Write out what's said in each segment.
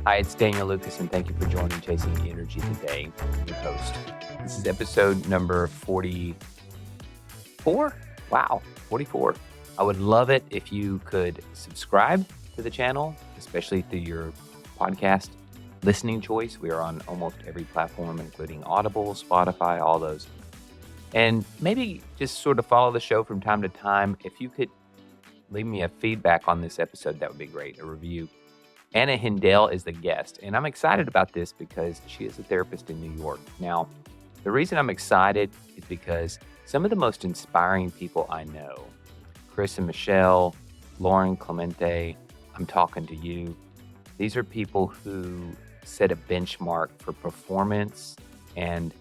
Hi, it's Daniel Lucas, and thank you for joining Chasing Energy today. I'm your host. This is episode number 44. Wow, 44. I would love it if you could subscribe to the channel, especially through your podcast listening choice. We are on almost every platform, including Audible, Spotify, all those. And maybe just sort of follow the show from time to time. If you could leave me a feedback on this episode, that would be great, a review. Anna Hindell is the guest, and I'm excited about this because she is a therapist in New York. Now, the reason I'm excited is because some of the most inspiring people I know, Chris and Michelle, Lauren Clemente, I'm talking to you. These are people who set a benchmark for performance and,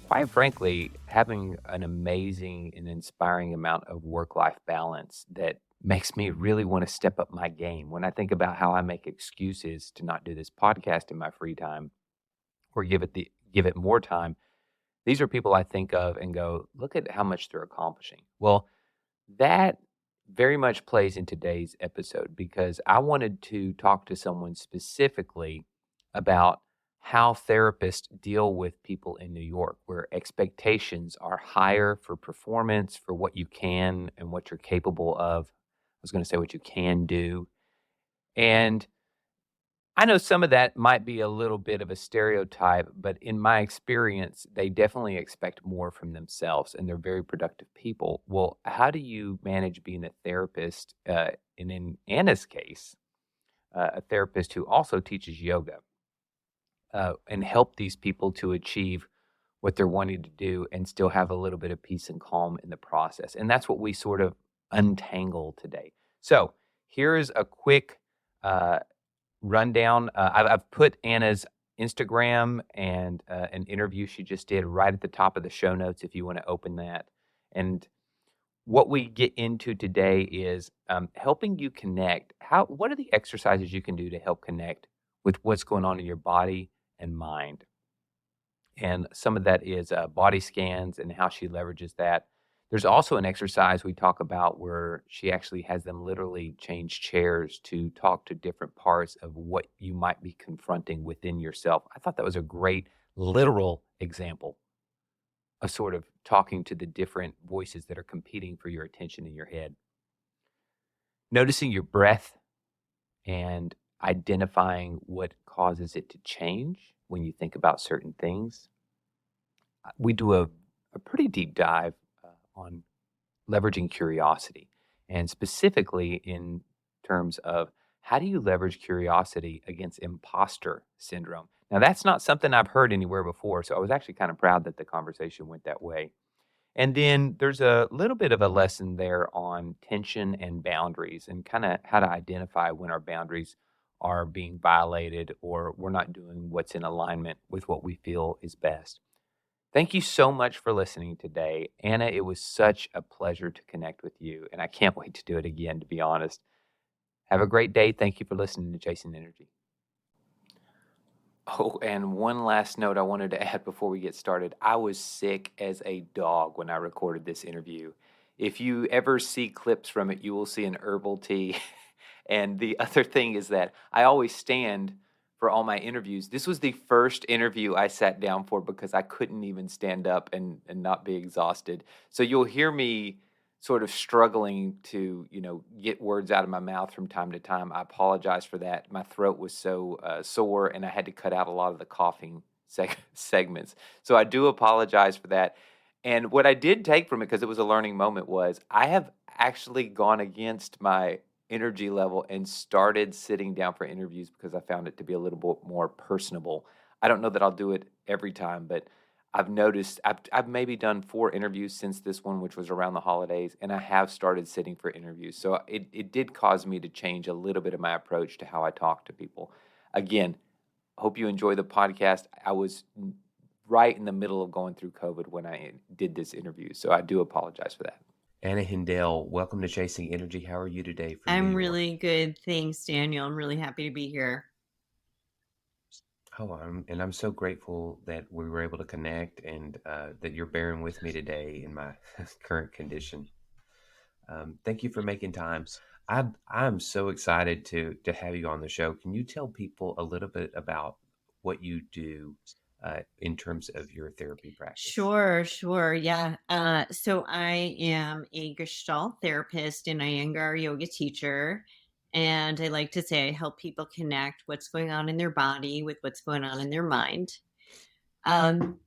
quite frankly, having an amazing and inspiring amount of work-life balance that makes me really want to step up my game. When I think about how I make excuses to not do this podcast in my free time or give it more time, these are people I think of and go, look at how much they're accomplishing. Well, that very much plays in today's episode because I wanted to talk to someone specifically about how therapists deal with people in New York, where expectations are higher for performance, for what you can and what you're capable of. I was going to say what you can do. And I know some of that might be a little bit of a stereotype, but in my experience, they definitely expect more from themselves and they're very productive people. Well, how do you manage being a therapist? And in Anna's case, a therapist who also teaches yoga and help these people to achieve what they're wanting to do and still have a little bit of peace and calm in the process. And that's what we sort of untangle today. So here's a quick uh, rundown. I've put Anna's Instagram and an interview she just did right at the top of the show notes if you want to open that. And what we get into today is helping you connect. What are the exercises you can do to help connect with what's going on in your body and mind? And some of that is body scans and how she leverages that. There's also an exercise we talk about where she actually has them literally change chairs to talk to different parts of what you might be confronting within yourself. I thought that was a great literal example of sort of talking to the different voices that are competing for your attention in your head. Noticing your breath and identifying what causes it to change when you think about certain things. We do a pretty deep dive on leveraging curiosity, and specifically in terms of how do you leverage curiosity against imposter syndrome? Now, that's not something I've heard anywhere before, so I was actually kind of proud that the conversation went that way. And then there's a little bit of a lesson there on tension and boundaries and kind of how to identify when our boundaries are being violated or we're not doing what's in alignment with what we feel is best. Thank you so much for listening today. Anna, it was such a pleasure to connect with you, and I can't wait to do it again, to be honest. Have a great day. Thank you for listening to Chasing Energy. Oh, and one last note I wanted to add before we get started. I was sick as a dog when I recorded this interview. If you ever see clips from it, you will see an herbal tea. And the other thing is that I always stand for all my interviews. This was the first interview I sat down for because I couldn't even stand up and not be exhausted. So you'll hear me sort of struggling to, get words out of my mouth from time to time. I apologize for that. My throat was so sore, and I had to cut out a lot of the coughing segments. So I do apologize for that. And what I did take from it, because it was a learning moment, was I have actually gone against my energy level and started sitting down for interviews because I found it to be a little bit more personable. I don't know that I'll do it every time, but I've noticed I've maybe done 4 interviews since this one, which was around the holidays, and I have started sitting for interviews. So it did cause me to change a little bit of my approach to how I talk to people. Again, hope you enjoy the podcast. I was right in the middle of going through COVID when I did this interview, so I do apologize for that. Anna Hindell, welcome to Chasing Energy. How are you today from New I'm York? really good. Thanks, Daniel. I'm really happy to be here. Oh, I'm so grateful that we were able to connect and that you're bearing with me today in my current condition. Thank you for making time. I'm so excited to have you on the show. Can you tell people a little bit about what you do in terms of your therapy practice? Sure, sure. Yeah. So I am a Gestalt therapist and Iyengar yoga teacher. And I like to say I help people connect what's going on in their body with what's going on in their mind. Um,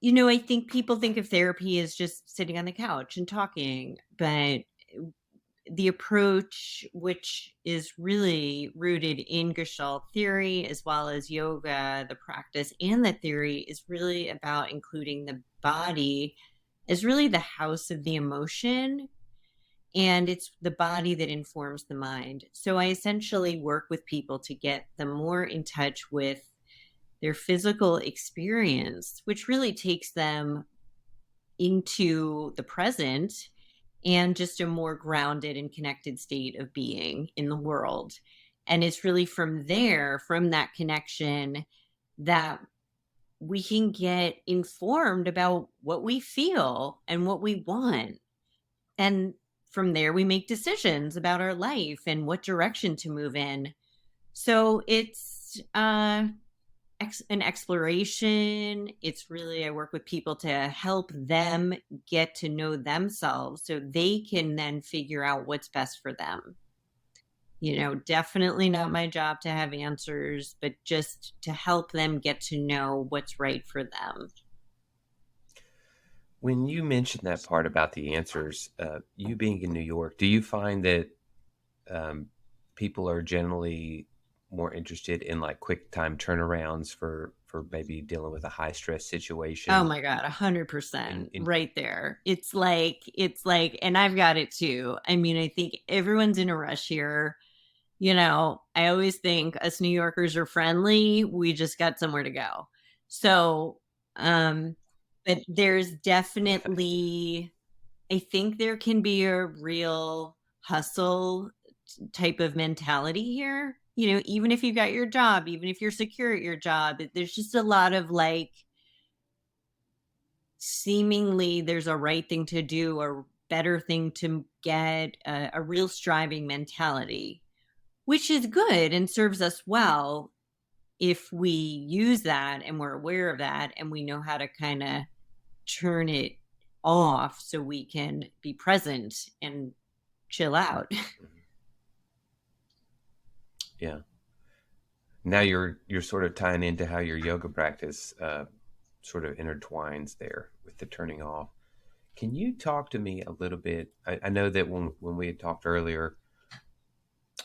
I think people think of therapy as just sitting on the couch and talking, but the approach, which is really rooted in Gestalt theory as well as yoga, the practice and the theory, is really about including the body as really the house of the emotion. And it's the body that informs the mind. So I essentially work with people to get them more in touch with their physical experience, which really takes them into the present and just a more grounded and connected state of being in the world. And it's really from there, from that connection, that we can get informed about what we feel and what we want. And from there, we make decisions about our life and what direction to move in. So it's an exploration. It's really, I work with people to help them get to know themselves so they can then figure out what's best for them. Definitely not my job to have answers, but just to help them get to know what's right for them. When you mentioned that part about the answers, you being in New York, do you find that um, people are generally more interested in like quick time turnarounds for maybe dealing with a high stress Oh situation? my God, 100% In right there. It's like, and I've got it too. I mean, I think everyone's in a rush here. I always think us New Yorkers are friendly. We just got somewhere to go. So, um, but there's definitely, I think there can be a real hustle type of mentality here. Even if you got your job, even if you're secure at your job, there's just a lot of like, seemingly there's a right thing to do, a better thing to get, a real striving mentality, which is good and serves us well if we use that and we're aware of that and we know how to kind of turn it off so we can be present and chill out. Yeah. Now you're sort of tying into how your yoga practice sort of intertwines there with the turning off. Can you talk to me a little bit? I know that when we had talked earlier,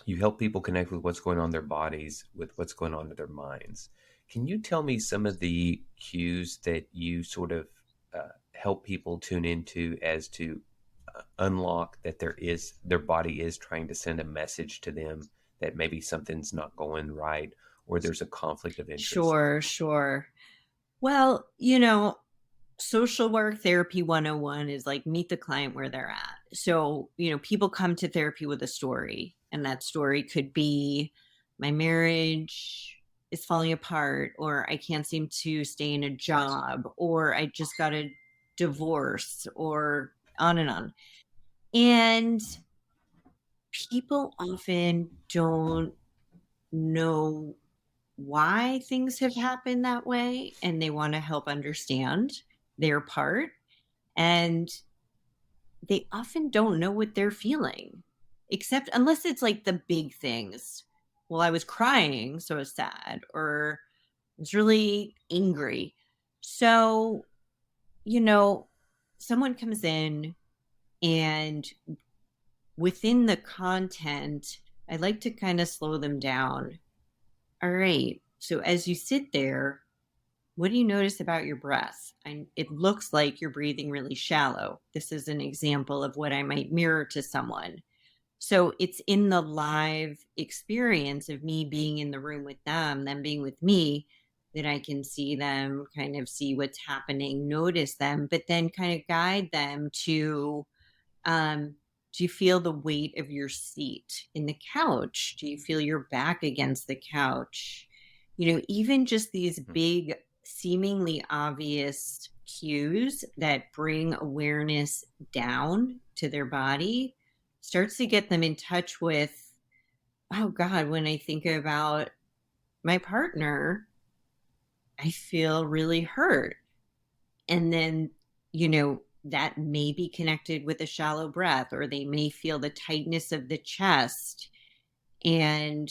you help people connect with what's going on in their bodies, with what's going on in their minds. Can you tell me some of the cues that you sort of help people tune into as to unlock that their body is trying to send a message to them that maybe something's not going right or there's a conflict of interest? Sure, sure. Well, social work therapy 101 is like meet the client where they're at. So, people come to therapy with a story, and that story could be my marriage is falling apart, or I can't seem to stay in a job, or I just got a divorce, or on and on. And people often don't know why things have happened that way, and they want to help understand their part. And they often don't know what they're feeling, except unless it's like the big things. Well, I was crying, so I was sad, or I was really angry. So, you know, someone comes in, and within the content, I like to kind of slow them down. All right. So as you sit there, what do you notice about your breath? It looks like you're breathing really shallow. This is an example of what I might mirror to someone. So it's in the live experience of me being in the room with them being with me, that I can see them, kind of see what's happening, notice them, but then kind of guide them to, um, do you feel the weight of your seat in the couch? Do you feel your back against the couch? Even just these Hmm. big, seemingly obvious cues that bring awareness down to their body starts to get them in touch with, oh God, when I think about my partner, I feel really hurt. And then, that may be connected with a shallow breath, or they may feel the tightness of the chest. And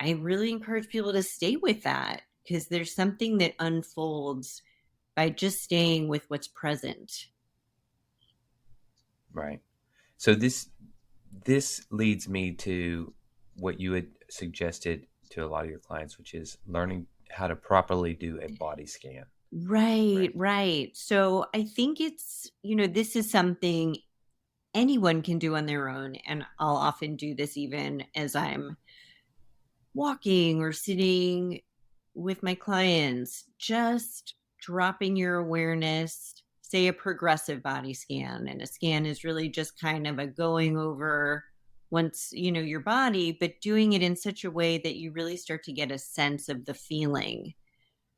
I really encourage people to stay with that, because there's something that unfolds by just staying with what's present. Right. So this leads me to what you had suggested to a lot of your clients, which is learning how to properly do a body scan. Right. So I think it's, this is something anyone can do on their own. And I'll often do this even as I'm walking or sitting with my clients, just dropping your awareness, say a progressive body scan. And a scan is really just kind of a going over once, your body, but doing it in such a way that you really start to get a sense of the feeling.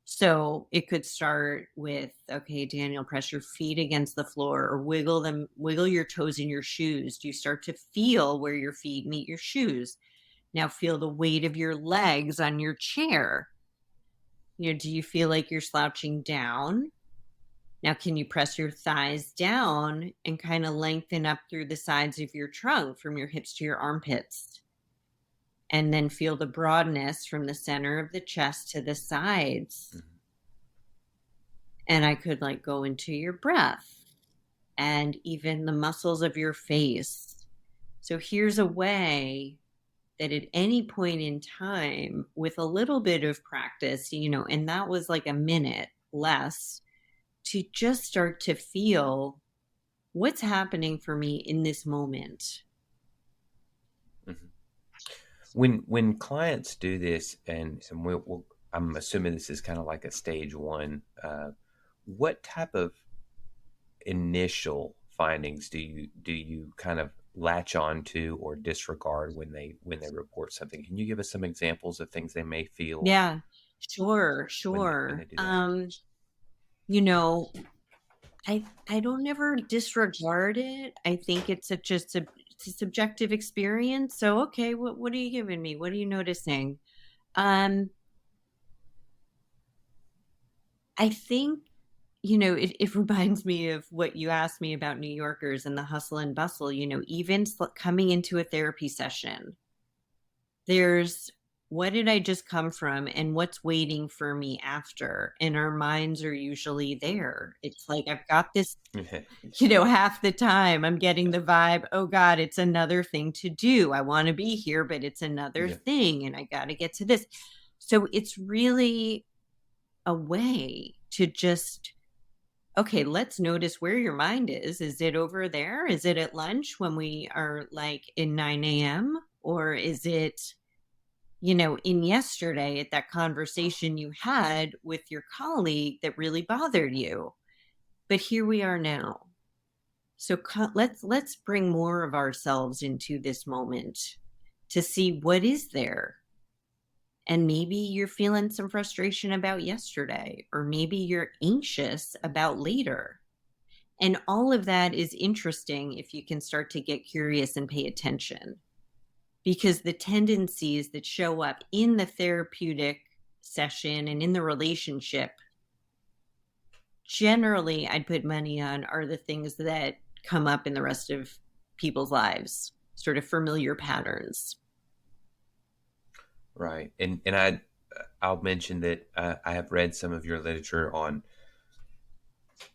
So it could start with, okay, Daniel, press your feet against the floor, or wiggle your toes in your shoes. Do you start to feel where your feet meet your shoes? Now feel the weight of your legs on your chair. Do you feel like you're slouching down? Now, can you press your thighs down and kind of lengthen up through the sides of your trunk from your hips to your armpits? And then feel the broadness from the center of the chest to the sides. Mm-hmm. And I could go into your breath and even the muscles of your face. So here's a way that at any point in time, with a little bit of practice, and that was like a minute less, to just start to feel what's happening for me in this moment. Mm-hmm. When clients do this, and I'm assuming this is kind of like a stage one, what type of initial findings do you kind of latch on to or disregard when they report something? Can you give us some examples of things they may feel? Yeah, sure. When they do that? I don't ever disregard it. I think it's it's a subjective experience. So, okay, what are you giving me? What are you noticing? I think, it reminds me of what you asked me about New Yorkers and the hustle and bustle. Even coming into a therapy session, there's, what did I just come from and what's waiting for me after? And our minds are usually there. It's like, I've got this, half the time I'm getting the vibe, oh God, it's another thing to do. I want to be here, but it's another thing. And I got to get to this. So it's really a way to just, okay, let's notice where your mind is. Is it over there? Is it at lunch when we are in 9 a.m.? Or is it, in yesterday at that conversation you had with your colleague that really bothered you? But here we are now. So let's bring more of ourselves into this moment to see what is there. And maybe you're feeling some frustration about yesterday, or maybe you're anxious about later. And all of that is interesting if you can start to get curious and pay attention. Because the tendencies that show up in the therapeutic session and in the relationship, generally, I'd put money on, are the things that come up in the rest of people's lives, sort of familiar patterns. Right. And I'll mention that I have read some of your literature on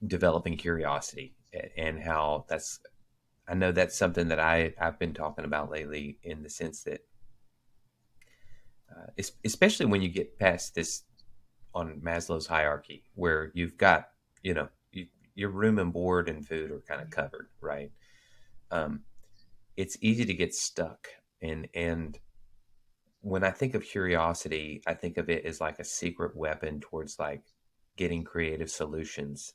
developing curiosity, and how I know that's something that I've been talking about lately, in the sense that especially when you get past this on Maslow's hierarchy, where you've got, your room and board and food are kind of covered, right? It's easy to get stuck. And when I think of curiosity, I think of it as like a secret weapon towards getting creative solutions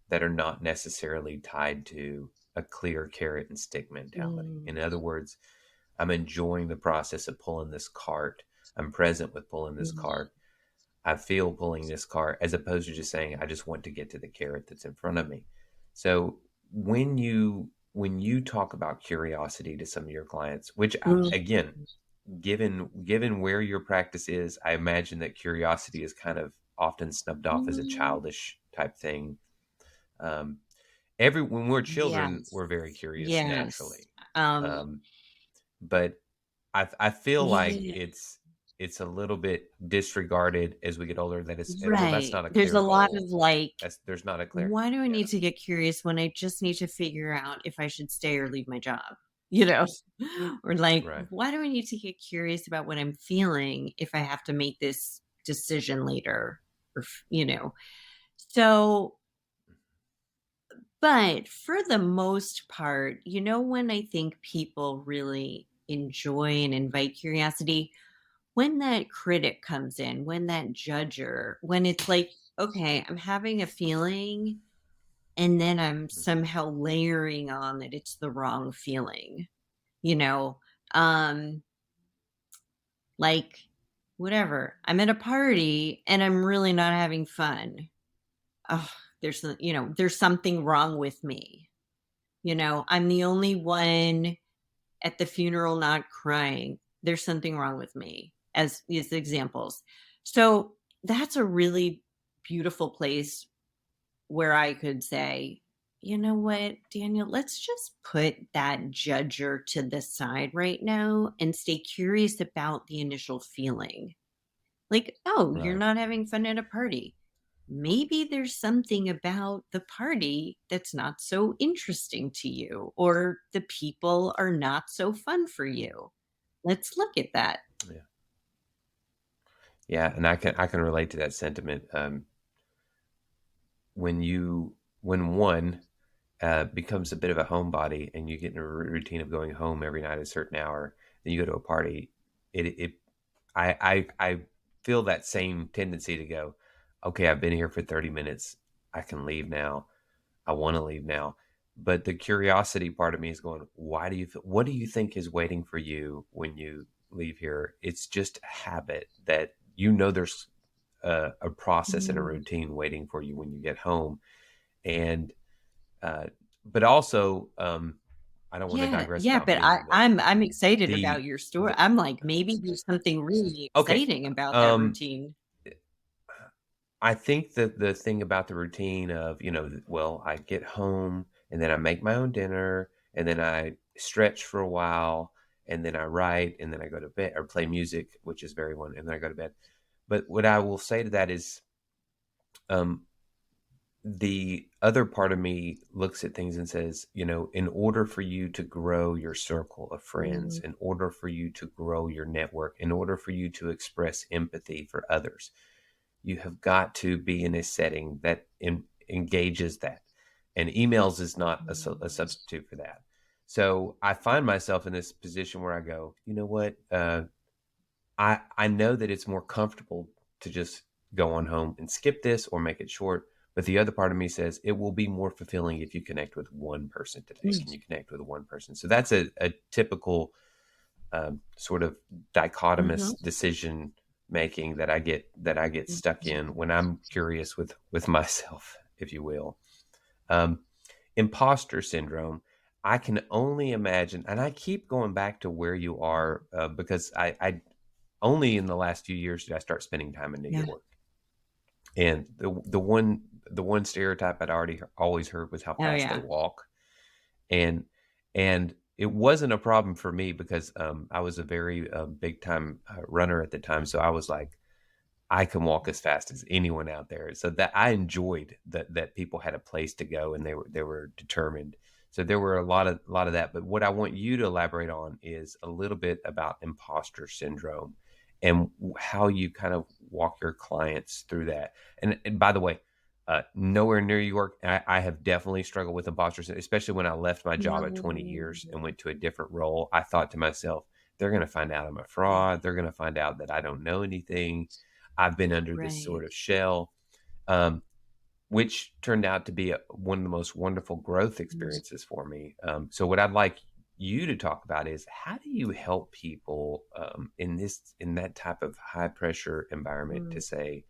that are not necessarily tied to a clear carrot and stick mentality. In other words, I'm enjoying the process of pulling this cart. I'm present with pulling this cart. I feel pulling this cart, as opposed to just saying, I just want to get to the carrot that's in front of me. So when you when you talk about curiosity to some of your clients, which Mm. again, given where your practice is, I imagine that curiosity is kind of often snubbed off as a Mm, childish type thing. Um, every when we're children, yes. we're very curious Yes. naturally, Um, um, but I feel like yeah, it's a little bit disregarded as we get older. That it's well, that's right. not a There's clear a lot of goal. like, There's not a clear, why do I yeah, need to get curious when I just need to figure out if I should stay or leave my job? You know, or like, right, why do I need to get curious about what I'm feeling if I have to make this decision later? Or, so, but for the most part, when I think people really enjoy and invite curiosity, when that critic comes in, when that judger, when it's like, okay, I'm having a feeling and then I'm mhm, somehow layering on that it's the wrong feeling, you know, um, like whatever. I'm at a party and I'm really not having fun. Oh, there's something wrong with me. I'm the only one at the funeral not crying. There's something wrong with me, as these examples. So that's a really beautiful place where I could say, you know what, Daniel, let's just put that judger to the side right now and stay curious about the initial feeling. Like, oh, you're right, not having fun at a party. Maybe there's something about the party that's not so interesting to you, or the people are not so fun for you. Let's look at that. yeah, yeah, and I can relate to that sentiment. When you when one becomes a bit of a homebody and you get in a routine of going home every night at a certain hour, then you go to a party. It I feel that same tendency to go, okay, I've been here for 30 minutes. I can leave now. I want to leave now. But the curiosity part of me is going, what do you think is waiting for you when you leave here? It's just a habit that there's a process and a Mm. routine waiting for you when you get home. And uh, but also, I don't want to Yeah, digress yeah, about but me, but I'm excited about the your story. the I'm like, maybe there's something really okay, exciting about that um, routine. I think that the thing about the routine of, well, I get home and then I make my own dinner and then I stretch for a while and then I write and then I go to bed or play music, which is very one, and then I go to bed. But what I will say to that is, um, the other part of me looks at things and says, in order for you to grow your circle of friends, Mm, in order for you to grow your network, in order for you to express empathy for others, you have got to be in a setting that engages that. And emails is not a mm, substitute for that. So I find myself in this position where I go, you know what? I know that it's more comfortable to just go on home and skip this or make it short. But the other part of me says it will be more fulfilling if you connect with one person today. Can mm, you connect with one person? So that's a typical sort of mhm, dichotomous decision making that I get stuck mhm. in when I'm curious with myself, if you will. Um, Imposter syndrome. I can only imagine, and I keep going back to where you are because I only in the last few years did I start spending time in New Yeah. York. And the one stereotype I'd already always heard was how Oh, fast they yeah. walk. And and it wasn't a problem for me because I was a very big time runner at the time. So I was like, I can walk as fast as anyone out there. So that I enjoyed that people had a place to go and they were determined. So there were a lot of that. But what I want you to elaborate on is a little bit about imposter syndrome and how you kind of walk your clients through that. And by the way, nowhere near New York. I have definitely struggled with imposter syndrome, especially when I left my job at 20 years Mm, and went to a different role. I thought to myself, they're going to find out I'm a fraud. They're going to find out that I don't know anything. I've been under this right. sort of shell, um, which turned out to be one of the most wonderful growth Mm, experiences for me. So, what I'd like you to talk about is how do you help people in that type of high pressure environment mm. to say,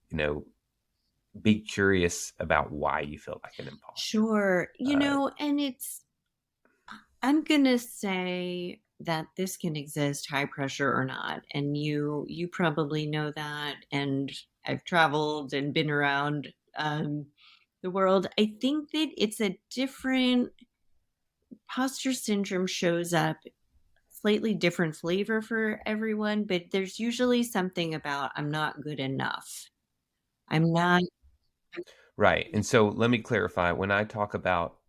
you know, be curious about why you feel like an imposter. Sure. Uh, And it's I'm gonna say that this can exist high pressure or not, and you probably know that, and I've traveled and been around the world. I think that it's a different posture syndrome shows up slightly different flavor for everyone, but there's usually something about I'm not good enough. I'm not. Right. And so let me clarify. When I talk about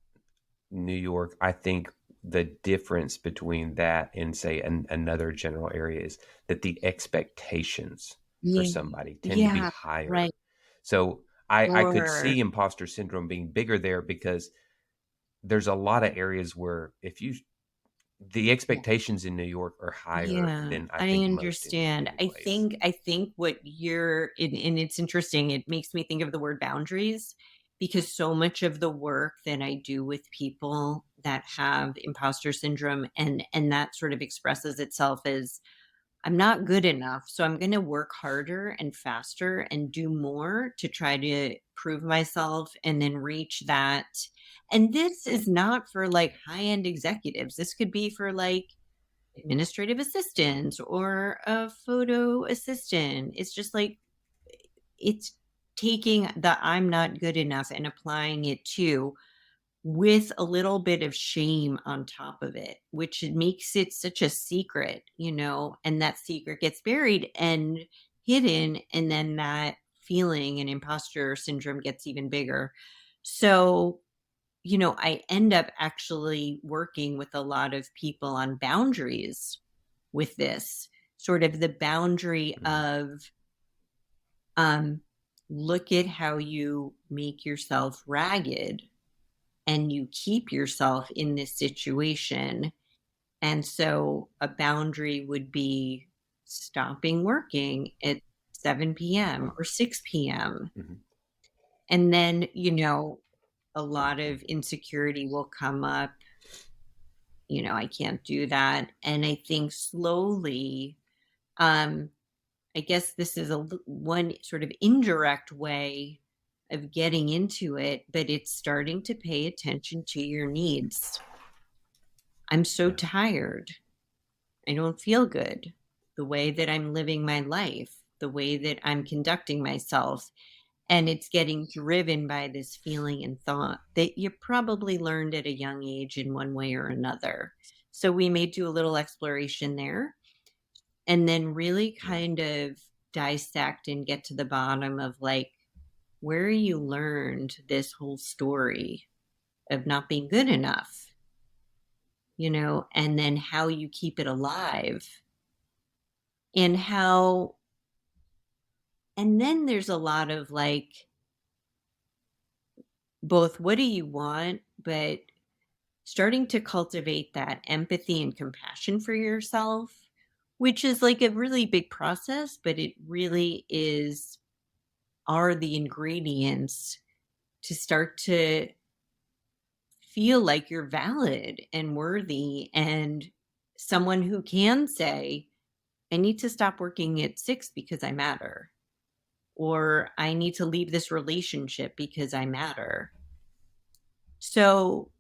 New York, I think the difference between that and say another general area is that the expectations for Yeah, somebody tend to be yeah, right. higher. So I could Or see imposter syndrome being bigger there because there's a lot of areas where if you the expectations in New York are higher yeah, than I I think most understand. any I place. think I think what you're and it's interesting. It makes me think of the word boundaries because so much of the work that I do with people that have imposter syndrome and that sort of expresses itself as I'm not good enough, so I'm going to work harder and faster and do more to try to prove myself and then reach that. And this is not for like high-end executives. This could be for like administrative assistants or a photo assistant. It's just like it's taking the I'm not good enough and applying it to with a little bit of shame on top of it, which it makes it such a secret, and that secret gets buried and hidden. And then that feeling and imposter syndrome gets even bigger. So, I end up actually working with a lot of people on boundaries with this sort of the boundary Mhm. of um, look at how you make yourself ragged and you keep yourself in this situation. And so a boundary would be stopping working at 7 p.m. or 6 p.m. Mhm. And then, a lot of insecurity will come up. I can't do that. And I think slowly, um, I guess this is one sort of indirect way of getting into it, but it's starting to pay attention to your needs. I'm so Yeah. tired. I don't feel good. The way that I'm living my life, the way that I'm conducting myself. And it's getting driven by this feeling and thought that you probably learned at a young age in one way or another. So we may do a little exploration there and then really Yeah. kind of dissect and get to the bottom of like where you learned this whole story of not being good enough, and then how you keep it alive and how, and then there's a lot of like both what do you want, but starting to cultivate that empathy and compassion for yourself, which is like a really big process, but it really is are the ingredients to start to feel like you're valid and worthy and someone who can say, I need to stop working at 6 because I matter, or I need to leave this relationship because I matter. So,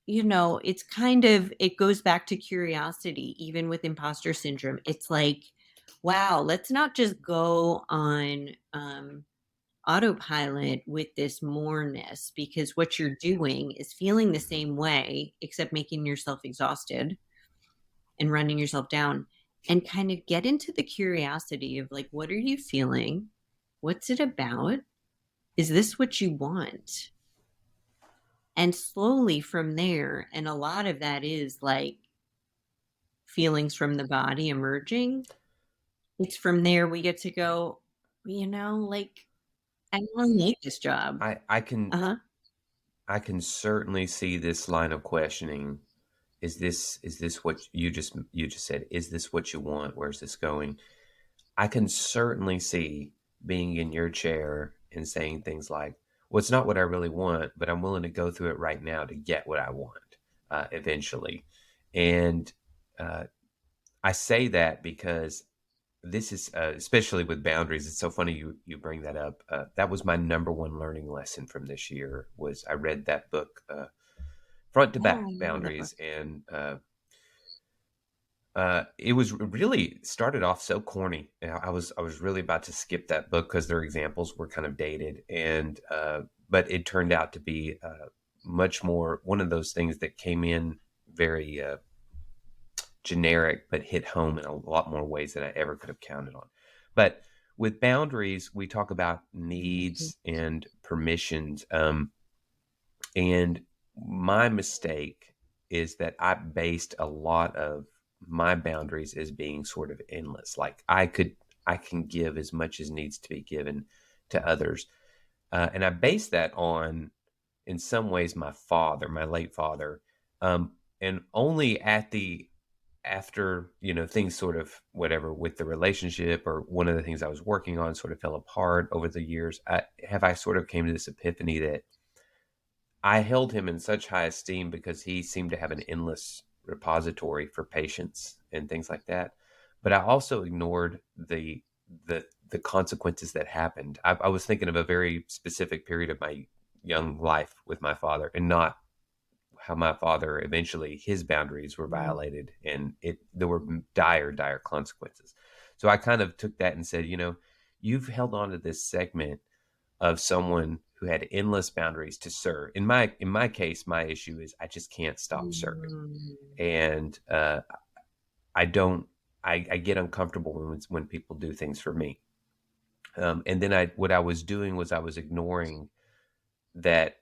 it's kind of, it goes back to curiosity, even with imposter syndrome. It's like, wow, let's not just go on autopilot with this moreness because what you're doing is feeling the Mhm. same way, except making yourself exhausted and running yourself down and kind of get into the curiosity of like, what are you feeling? What's it about? Is this what you want? And slowly from there, and a lot of that is like feelings from the body emerging. It's from there we get to go, like, I don't need this job. I can Uh huh. I can certainly see this line of questioning. Is this what you just said? Is this what you want? Where's this going? I can certainly see being in your chair and saying things like, "Well, it's not what I really want, but I'm willing to go through it right now to get what I want eventually." And uh, I say that because this is especially with boundaries. It's so funny you bring that up. That was my number one learning lesson from this year. Was I read that book front to Yeah, back I love that book. boundaries. And it was really started off so corny. I was really about to skip that book because their examples were kind of dated, and but it turned out to be much more one of those things that came in very generic, but hit home in a lot more ways than I ever could have counted on. But with boundaries, we talk about Mhm. needs and permissions. And my mistake is that I based a lot of my boundaries as being sort of endless. Like I can give as much as needs to be given to others. And I based that on, in some ways, my father, my late father. And only after, things sort of whatever with the relationship, or one of the things I was working on sort of fell apart over the years, I sort of came to this epiphany that I held him in such high esteem because he seemed to have an endless repository for patience and things like that. But I also ignored the consequences that happened. I was thinking of a very specific period of my young life with my father, and not how my father eventually his boundaries were Mm. violated, and there were dire consequences. So I kind of took that and said, you've held on to this segment of someone who had endless boundaries to serve. In my case, my issue is I just can't stop serving, Mm. and I don't. I get uncomfortable when people do things for me. And then what I was doing was I was ignoring that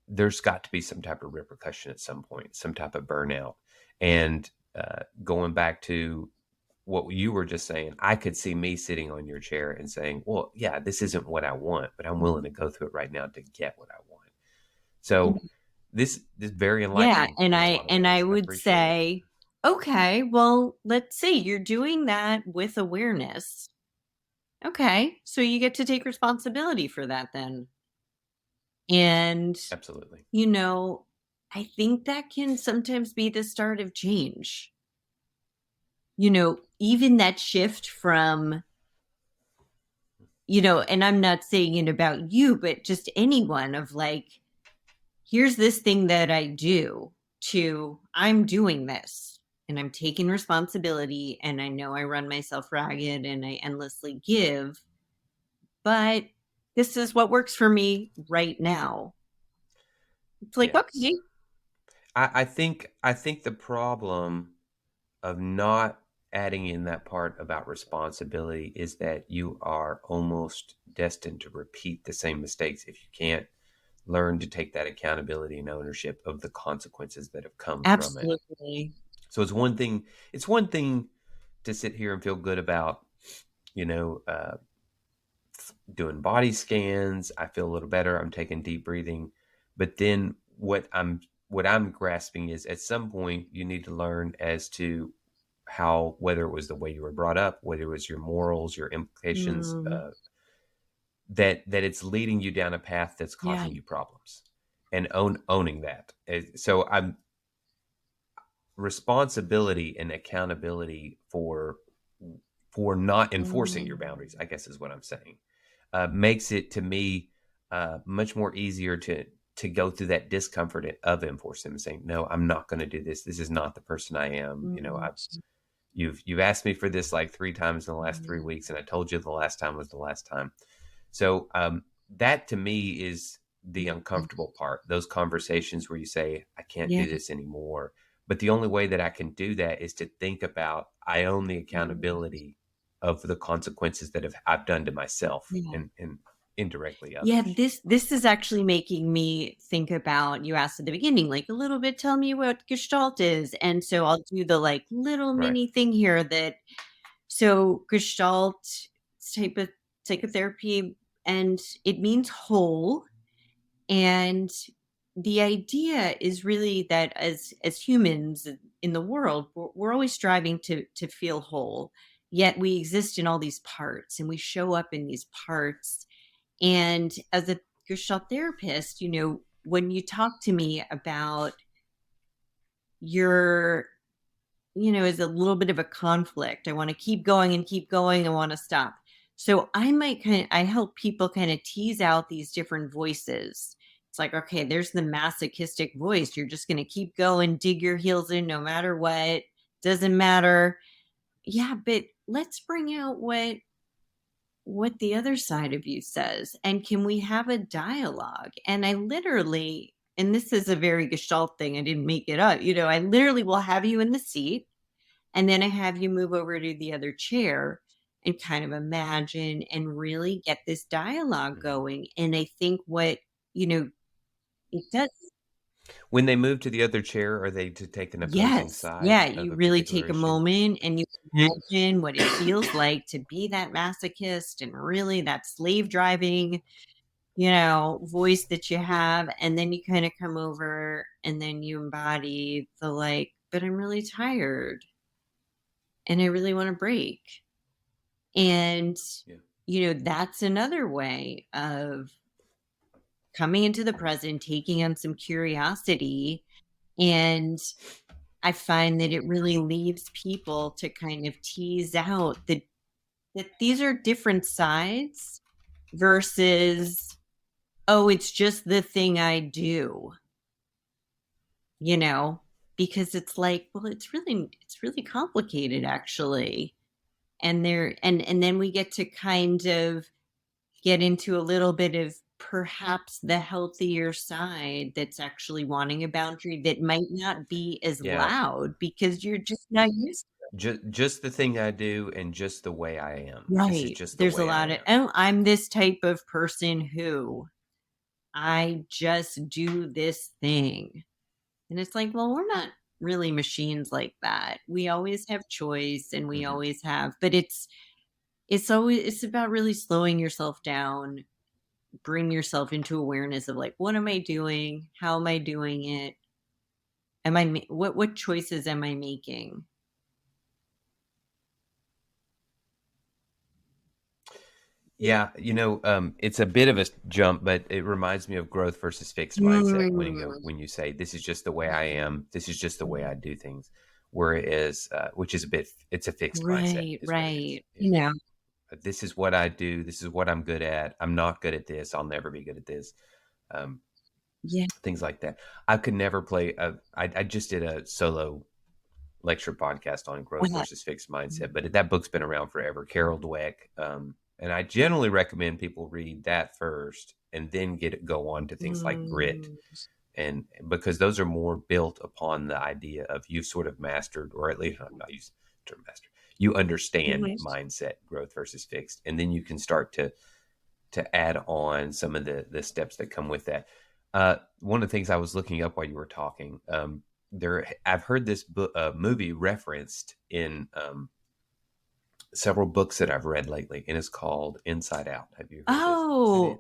there's got to be some type of repercussion at some point, some type of burnout. And going back to what you were just saying, I could see me sitting on your chair and saying, well, yeah, this isn't what I want, but I'm willing to go through it right now to get what I want. So this is very Yeah, enlightening and in a I lot of and I ways. I would appreciate it. say, okay, well, let's say you're doing that with awareness. Okay, so you get to take responsibility for that then. And, Absolutely. you know, I think that can sometimes be the start of change. Even that shift from, and I'm not saying it about you, but just anyone of like, here's this thing that I do, to I'm doing this and I'm taking responsibility, and I know I run myself ragged and I endlessly give, but this is what works for me right now. It's like, Yes. okay. I think the problem of not adding in that part about responsibility is that you are almost destined to repeat the same mistakes if you can't learn to take that accountability and ownership of the consequences that have come from it. Absolutely. So it's one thing to sit here and feel good about, you know, uh, doing body scans. I feel a little better. I'm taking deep breathing. But then what I'm grasping is, at some point you need to learn as to how, whether it was the way you were brought up, whether it was your morals, your implications, Mm, that it's leading you down a path that's yeah. causing you problems, and owning that. So I'm responsibility and accountability for not enforcing your Mm, boundaries, I guess is what I'm saying, makes it to me much more easier to go through that discomfort of enforcing them, saying, no, I'm not going to do this. This is not the person I am. mm, You've asked me for this like 3 times in the last three mm, weeks, and I told you the last time was the last time. So that to me is the mm. uncomfortable part. Those conversations where you say, I can't Yeah. do this anymore. But the only way that I can do that is to think about, I own the Mm, accountability of the consequences that I've done to myself, yeah. and indirectly Yeah, others. this is actually making me think about, you asked at the beginning, like a little bit, tell me what Gestalt is. And so I'll do the like little Right. mini thing here that, so Gestalt type of psychotherapy, and it means whole. And the idea is really that as humans in the world, we're always striving to feel whole. Yet we exist in all these parts and we show up in these parts. And as a Gestalt therapist, when you talk to me about your, is a little bit of a conflict. I want to keep going and keep going. I want to stop. So I help people kind of tease out these different voices It's like, okay, there's the masochistic voice. You're just going to keep going, dig your heels in no matter what. Doesn't matter. Yeah, but let's bring out what the other side of you says, and can we have a dialogue? And I literally, and this is a very Gestalt thing, I didn't make it up, I literally will have you in the seat, and then I have you move over to the other chair and kind of imagine and really get this dialogue going. And I think what it does. When they move to the other chair, are they to take an opposing Yes. side Yeah. of You a really particular take a issue? moment and you imagine what it feels like to be that masochist and really that slave driving, voice that you have. And then you kind of come over and then you embody the like, but I'm really tired and I really want to break. And, that's another way of coming into the present, taking on some curiosity. And I find that it really leaves people to kind of tease out that these are different sides versus, oh, it's just the thing I do, because it's like, well, it's really complicated actually. And then we get to kind of get into a little bit of perhaps the healthier side that's actually wanting a boundary that might not be as loud because you're just not used to it. Just the thing I do and just the way I am. Right. This is just the There's way a lot I of, am. oh, I'm this type of person who I just do this thing. And it's like, well, we're not really machines like that. We always have choice and we always have, but it's about really slowing yourself down, bring yourself into awareness of like, what am I doing? How am I doing it? What choices am I making? Yeah, it's a bit of a jump, but it reminds me of growth versus fixed mindset when you say this is just the way I am, this is just the way I do things, whereas which is it's a fixed mindset, is what it is. This is what I do, this is what I'm good at. I'm not good at this. I'll never be good at this. Things like that. I could never play. I just did a solo lecture podcast on growth versus fixed mindset, but that book's been around forever. Carol Dweck. And I generally recommend people read that first and then go on to things like grit. And because those are more built upon the idea of you've sort of mastered, or at least I'm not using the term master, you understand mindset, growth versus fixed. And then you can start to add on some of the steps that come with that. One of the things I was looking up while you were talking, I've heard this movie referenced in several books that I've read lately, and it's called Inside Out. Have you heard this?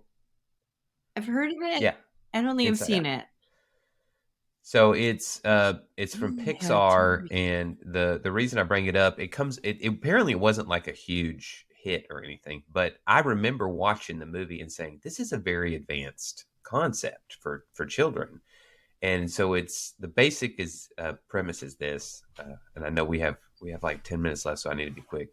I've heard of it. Yeah, I don't think I've seen it. So it's from Pixar, and the reason I bring it up, it apparently it wasn't like a huge hit or anything, but I remember watching the movie and saying this is a very advanced concept for children. And so the basic premise is this, and I know we have like 10 minutes left, so I need to be quick.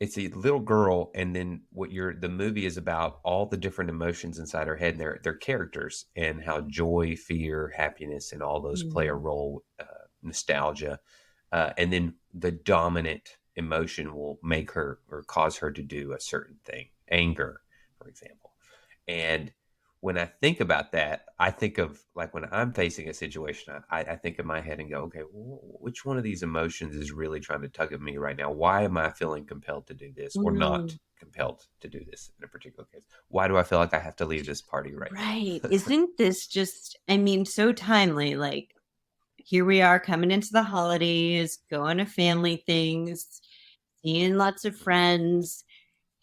It's a little girl, and then the movie is about all the different emotions inside her head, and their characters, and how joy, fear, happiness, and all those play a role, nostalgia, and then the dominant emotion will make her or cause her to do a certain thing, anger, for example. And when I think about that, I think of like when I'm facing a situation, I think in my head and go, okay, which one of these emotions is really trying to tug at me right now? Why am I feeling compelled to do this or not compelled to do this in a particular case? Why do I feel like I have to leave this party right now? Right. Isn't this just, so timely? Like, here we are coming into the holidays, going to family things, seeing lots of friends,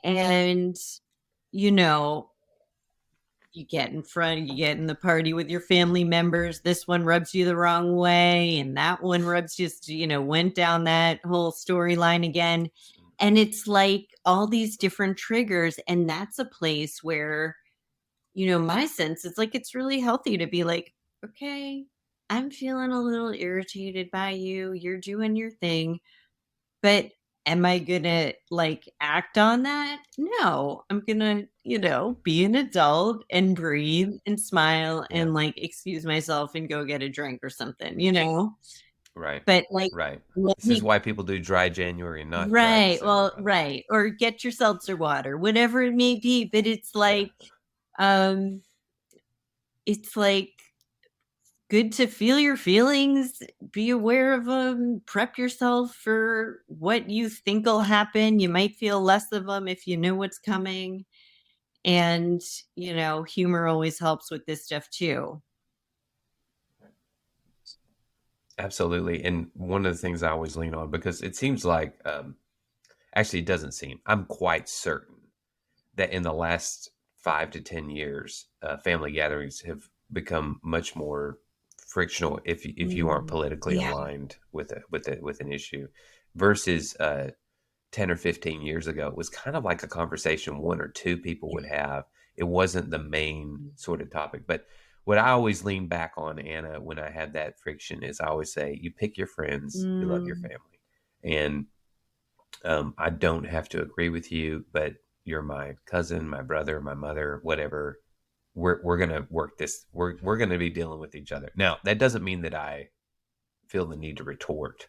and, you get in the party with your family members. This one rubs you the wrong way, and that one rubs just, went down that whole storyline again. And it's like all these different triggers. And that's a place where, my sense is like, it's really healthy to be like, okay, I'm feeling a little irritated by you. You're doing your thing. But am I gonna like act on that? No, I'm gonna, be an adult and breathe and smile Yeah. and like excuse myself and go get a drink or something. Right. But like, Right. let This is me, why people do dry January and not dry right. December, Well, by the way. right. Or get your seltzer water, whatever it may be. But Yeah. um, it's like good to feel your feelings, be aware of them, prep yourself for what you think will happen. You might feel less of them if you know what's coming. And, humor always helps with this stuff too. Absolutely. And one of the things I always lean on, because it seems like, actually, it doesn't seem, I'm quite certain that in the last 5 to 10 years, family gatherings have become much more frictional if you aren't politically Yeah. aligned with an issue, versus 10 or 15 years ago. It was kind of like a conversation one or two people would have. It wasn't the main sort of topic. But what I always lean back on, Anna, when I have that friction is I always say, you pick your friends, you love your Mm, family. And I don't have to agree with you, but you're my cousin, my brother, my mother, whatever. We're gonna work this. We're gonna be dealing with each other. Now, that doesn't mean that I feel the need to retort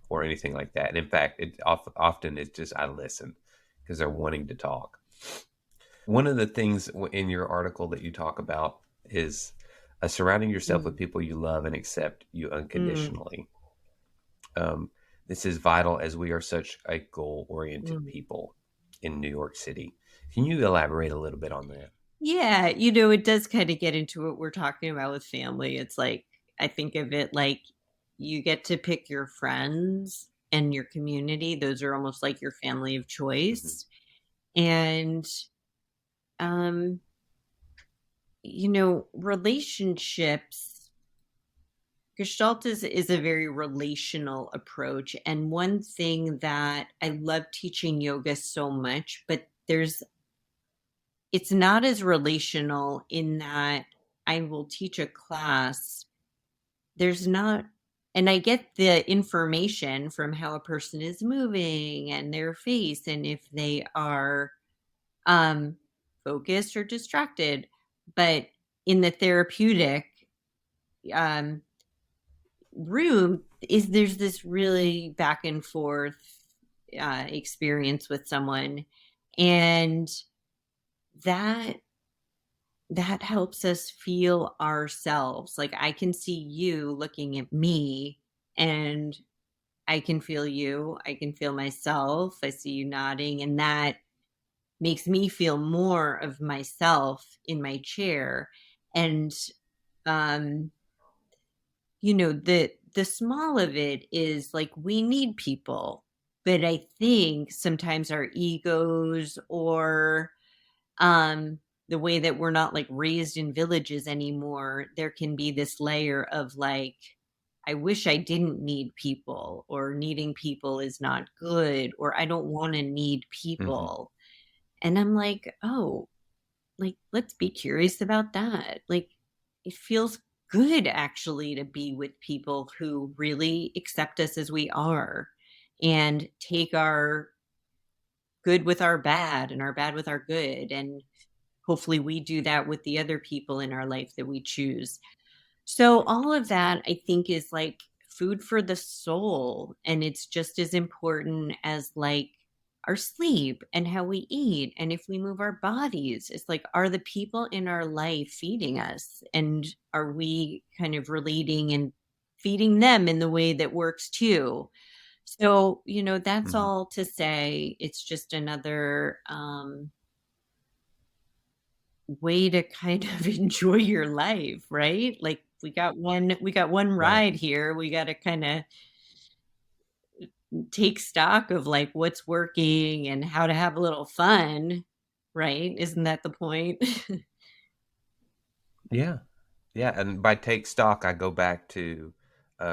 or anything like that. And in fact, often it's just I listen because they're wanting to talk. One of the things in your article that you talk about is surrounding yourself with mm, people you love and accept you mm, unconditionally. Um, this is vital as we are such a goal-oriented mm. people in New York City. Can you elaborate a little bit on that? Yeah, it does kind of get into what we're talking about with family. It's like, I think of it like you get to pick your friends and your community. Those are almost like your family of Mm-hmm. choice. And, um, relationships, Gestalt is a very relational approach. And one thing that I love teaching yoga so much, but it's not as relational in that I will teach a class. There's not, and I get the information from how a person is moving and their face and if they are um, focused or distracted. But in the therapeutic um, room, there's this really back and forth experience with someone, and that that helps us feel ourselves. Like I can see you looking at me and I can feel you. I can feel myself. I see you nodding. And that makes me feel more of myself in my chair. And, um, the small of it is like we need people. But I think sometimes our egos or um the way that we're not like raised in villages anymore, there can be this layer of like, I wish I didn't need people, or needing people is not good, or I don't want to need Mm-hmm. people. And I'm like, oh, like let's be curious about that. Like it feels good actually to be with people who really accept us as we are and take our good with our bad and our bad with our good, and hopefully we do that with the other people in our life that we choose. So all of that I think is like food for the soul, and it's just as important as like our sleep and how we eat and if we move our bodies. It's like, are the people in our life feeding us, and are we kind of relating and feeding them in the way that works too? So that's Mm-hmm. all to say, it's just another way to kind of enjoy your life, right? Like we got one Right. ride here. We got to kind of take stock of like what's working and how to have a little fun, right? Isn't that the point? Yeah. Yeah. And by take stock, I go back to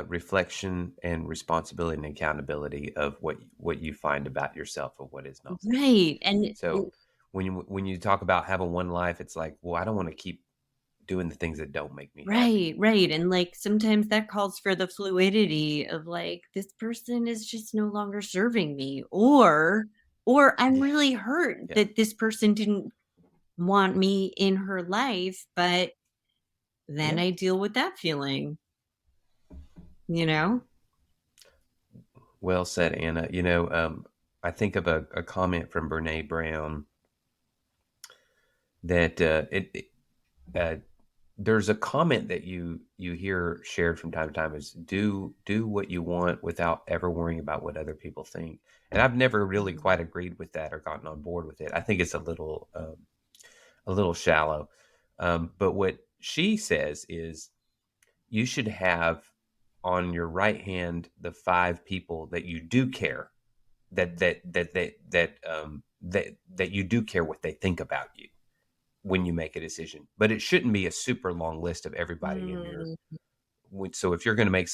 reflection and responsibility and accountability of what you find about yourself and what is not. Right. And So when you talk about having one life, it's like, well, I don't want to keep doing the things that don't make me Right, happy. right. And like sometimes that calls for the fluidity of like this person is just no longer serving me, or I'm Yeah, really hurt yeah. that this person didn't want me in her life, but then Yeah. I deal with that feeling, you know? Well said, Anna. I think of a comment from Brene Brown that uh, there's a comment that you hear shared from time to time is do what you want without ever worrying about what other people think. And I've never really quite agreed with that or gotten on board with it. I think it's a little shallow. But what she says is you should have on your right hand the 5 people that you do care that you do care what they think about you when you make a decision. But it shouldn't be a super long list of everybody in your. Mm, So if you're going to make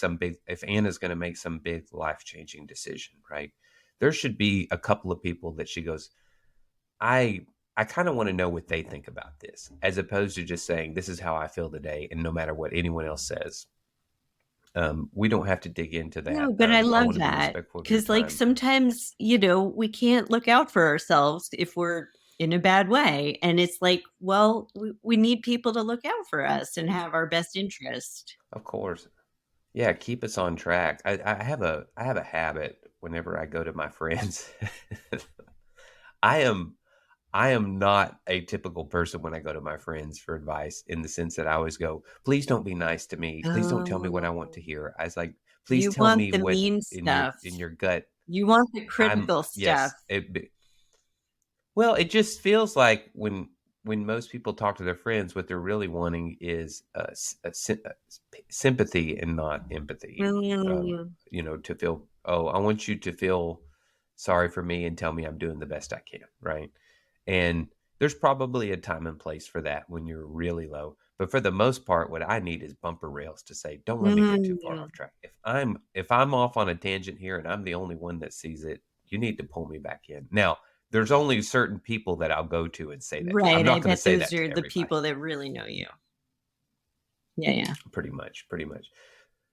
if Anna's going to make some big life changing decision, right? There should be a couple of people that she goes, I kind of want to know what they think about this, as opposed to just saying this is how I feel today, and no matter what anyone else says. We don't have to dig into no, that. but I I love want to be that respectful of your because like time. sometimes, we can't look out for ourselves if we're in a bad way. And it's like, well, we need people to look out for us and have our best interest. Of course. Yeah, keep us on track. I have a habit whenever I go to my friends. I am I am not a typical person when I go to my friends for advice, in the sense that I always go, please don't be nice to me. Please don't tell me what I want Oh, to hear. I was like, please you tell want me the what mean in stuff. your gut. You want the critical stuff. Yes. Well, it just feels like when most people talk to their friends, what they're really wanting is sympathy and not empathy. Mm, To feel, oh, I want you to feel sorry for me and tell me I'm doing the best I can, right? And there's probably a time and place for that when you're really low. But for the most part, what I need is bumper rails to say, don't let me get too far mm. off track. If I'm off on a tangent here and I'm the only one that sees it, you need to pull me back in. Now, there's only certain people that I'll go to and say that to. I'm Right. I not going to bet say those that are to the everybody. people that really know you. Yeah, yeah. Pretty much.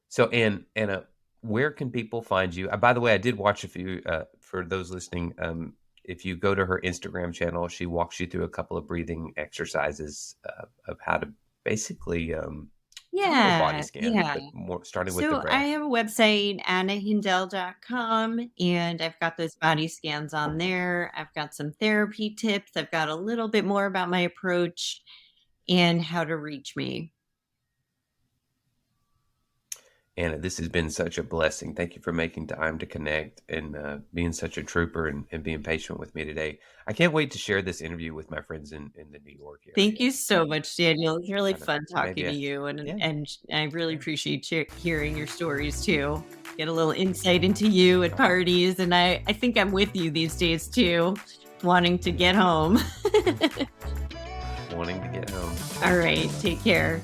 So, Anna, where can people find you? By the way, I did watch a few, for those listening. If you go to her Instagram channel, she walks you through a couple of breathing exercises of how to basically, kind of a body Yeah, scan, yeah. but more starting with the So I breath. have a website, annahindell.com, and I've got those body scans on there. I've got some therapy tips. I've got a little bit more about my approach and how to reach me. Anna, this has been such a blessing. Thank you for making time to connect and being such a trooper and being patient with me today. I can't wait to share this interview with my friends in the New York Thank area. you so much, Daniel. It's really Kind of fun maybe talking to a, you, and yeah, and I really yeah. appreciate hearing your stories too. Get a little insight into you at parties, and I think I'm with you these days too, wanting to get home. Wanting to get home. All right, take care.